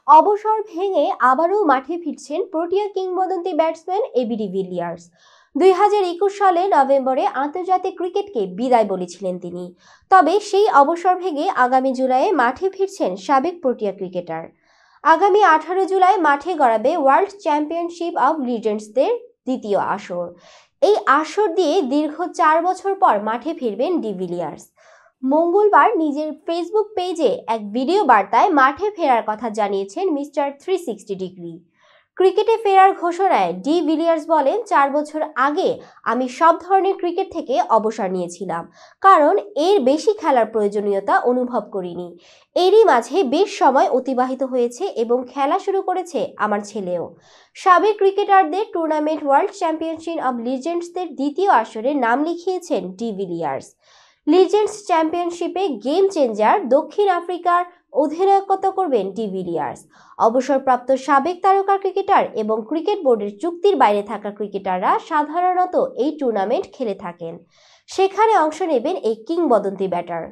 অবসর ভেঙে আবারও মাঠে ফিরছেন প্রোটিয়া কিংবদন্তি ব্যাটসম্যান এবি ডিভিলিয়ার্স। 2021 সালে নভেম্বরে আন্তর্জাতিক ক্রিকেটকে বিদায় বলেছিলেন তিনি। তবে সেই অবসর ভেঙে আগামী জুলাইয়ে মাঠে ফিরছেন সাবেক প্রোটিয়া ক্রিকেটার। আগামী 18 জুলাই মাঠে গড়াবে ওয়ার্ল্ড চ্যাম্পিয়নশিপ অব লিজেন্ডসদের দ্বিতীয় আসর। এই আসর দিয়ে দীর্ঘ 4 বছর পর মাঠে ফিরবেন ডিভিলিয়ার্স। মঙ্গলবার নিজের ফেসবুক পেজে এক ভিডিও বার্তায় মাঠে ফেরার কথা জানিয়েছেন মিস্টার 360 ডিগ্রি। ক্রিকেটে ফেরার ঘোষণায় ডি ভিলিয়ার্স বলেন, 4 বছর আগে আমি সব ধরনের ক্রিকেট থেকে অবসর নিয়েছিলাম, কারণ এর বেশি খেলার প্রয়োজনীয়তা অনুভব করিনি। এরই মাঝে বেশ সময় অতিবাহিত হয়েছে এবং খেলা শুরু করেছে আমার ছেলেও। সাবেক ক্রিকেটারদের টুর্নামেন্ট ওয়ার্ল্ড চ্যাম্পিয়নশিপ অব লিজেন্ডসদের দ্বিতীয় আসরে নাম লিখিয়েছেন ডি ভিলিয়ার্স। লিজেন্ডস চ্যাম্পিয়নশিপে গেম চেঞ্জার দক্ষিণ আফ্রিকার অধিনায়কত্ব করবেন ডি ভিলিয়ার্স। অবসরপ্রাপ্ত সাবেক তারকা ক্রিকেটার এবং ক্রিকেট বোর্ডের চুক্তির বাইরে থাকা ক্রিকেটাররা সাধারণত এই টুর্নামেন্ট খেলে থাকেন। সেখানে অংশ নেবেন এই কিংবদন্তি ব্যাটার।